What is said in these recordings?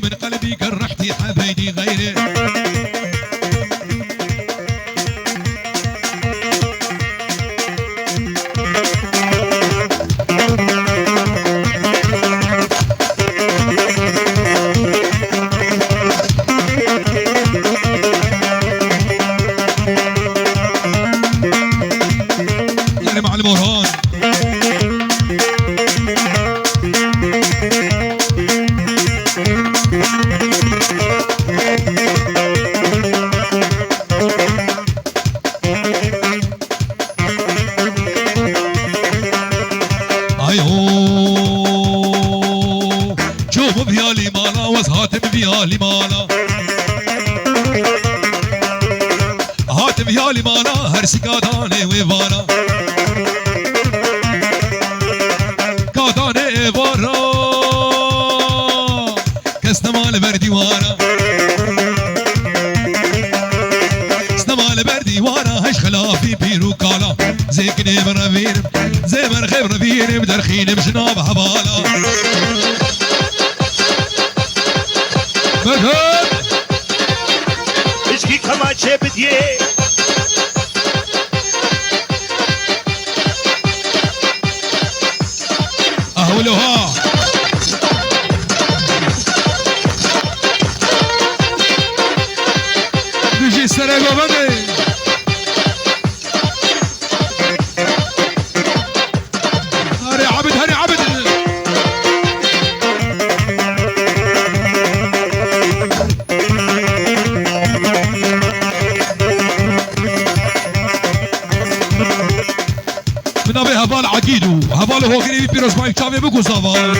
من قلبي جرحتي حبايبي غيري يعني مع المرهان بيالي مالا وزهاتم بيالي مالا هاتم بيالي مالا هرسي قاداني ويفانا قاداني وارا كستمال بردي وارا استمال بردي وارا هش خلافي بيرو كالا زيكني برافينم زي من خبر فينم درخينم بجناب حبالا مكان اشكي كما بديه اهولوها بيجي سرقو بني هاري عبد هاري عبد نبي هبال عقيدو هبال هو قريبي بيروز مايك تشافي بكو صافا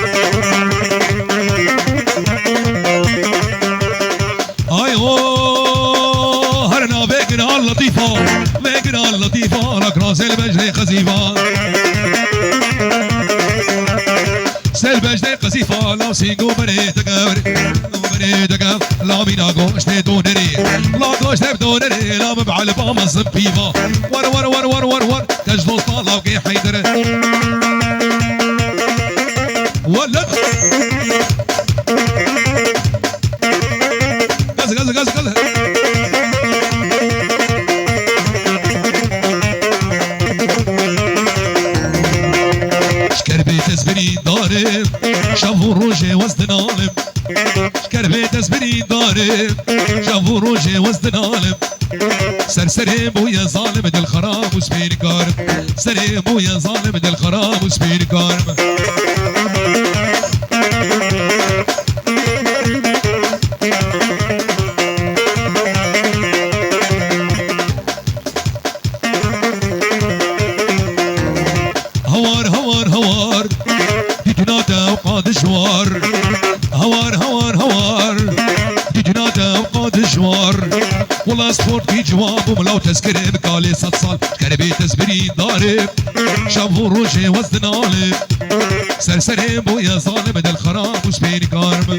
ايوه هرنا بيقنا اللطيفة بيقنا اللطيفة لك راس البجري قزيفة سلبجري قزيفة لو سيقو بريتك بريتك لا ميناغو اشتيتو نري لا قوش تبدو نري لا مبعل باما الزنبيفة ور ور ور ور ور ور تجدو طالب كي حيدر ولد غز غز غز غز شكربي تزبري دارم شافو روجي وزن عالم شكربي تزبري دارم شافو روجي وزن عالم سرسري بويا ظالم دل خراب وسبين كارم سري بويا ظالم دل خراب وسبين كارم هوار هوار هوار دي جنادا وقاد جوار هوار هوار هوار دي جنادا وقاد جوار والله سبورت في جواب وملو تذكري بكالي 6 صال كربي تزبري ضارب شافو روجي وزن عالم سرسري بويا ظالم دل خراب وسبين كارم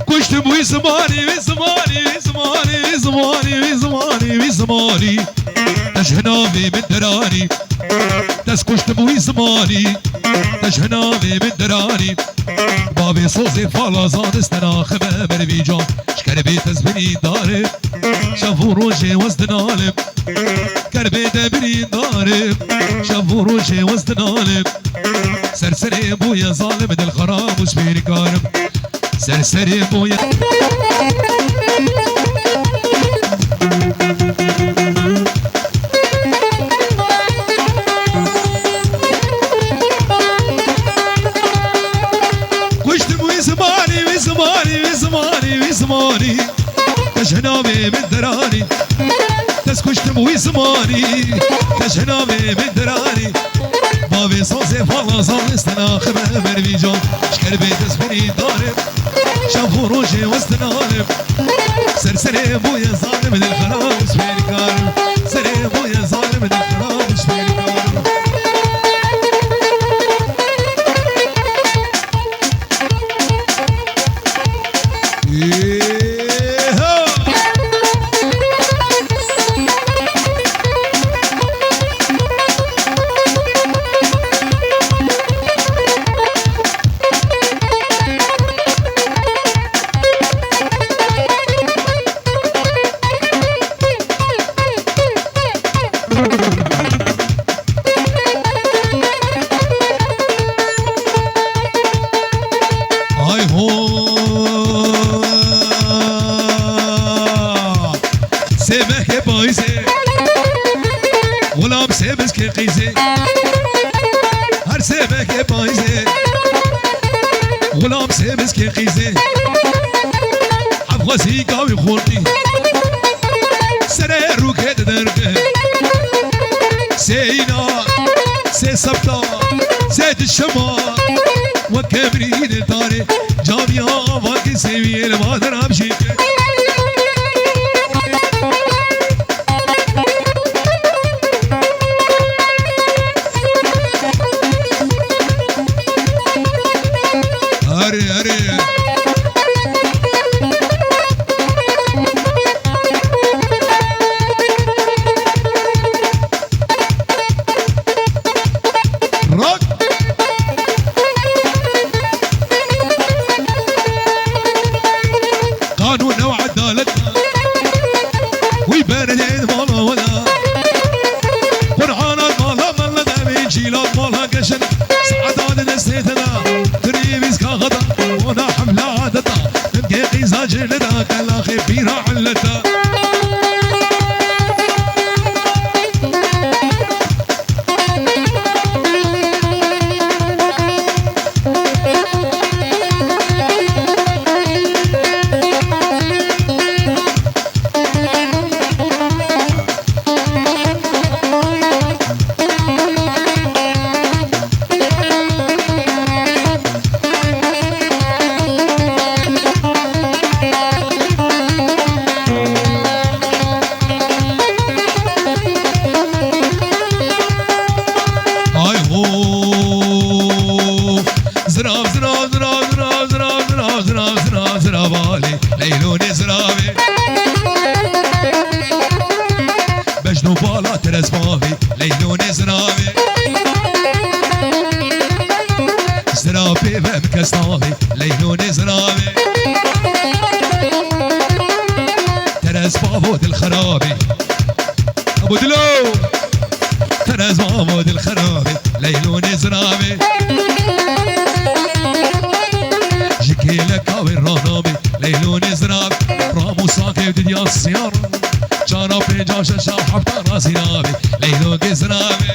كشتم وزماني وزماني وزماني وزماني وزماني وزماني تجهنامي من دراني تسكشتم وزماني تجهنامي من دراني بابي صوزي فالازان استناخ بامر بيجان شكربي تزبني دارب شافو روجي وزن عالم كربي تبني دارب شافو روجي وزن عالم سرسري بويا ظالم دل خراب وسبين كارم سرسري بويا كشتم وزماني وزماني وزماني وزماني تجهنامي من دراني تسكشتم وزماني تجهنامي من دراني بابي صوزي فالازان استناخ بامر بيجان شكربي تزبني دارب شافو روجي وزن عالم سرسري بويا ظالم للخراب سبين كارم سري بويا ظالم للخراب سبين كارم مسكي قيزي هر سيبك بايزي غلام سي مسكي قيزي عفوسي قاوي خورتي سري روكي درقه سينا سي سبتا زيد الشما وكبرين التاري جامعة واكي سيوي المادر عبشيك هري هري قانون وعدالتنا ويبرد مالا ولا قرعانات مالا مالا دامين جيلات مالا قشن سعادات نسيتنا تريبيز كاغدا ونا حملة عادتا نبقى قيزا جلدا كلا خبيرا علتا زراب زراب زراب زراب زراب زراب زراب زراب زرابالي ليلوني زرابي بجنو بالا ترس مافي ليلوني زرابي زرابي بمكستافي ليلوني زرابي ترس بابود الخرابي ابو دلو ترس بابود الخرابي ليلوني زرابي جكيلك او الرهنامي ليلوني زراب رامو ساكي ودنيا السيارة جانا بيجا شاشا حبتا راسي نابي ليلوني زرابي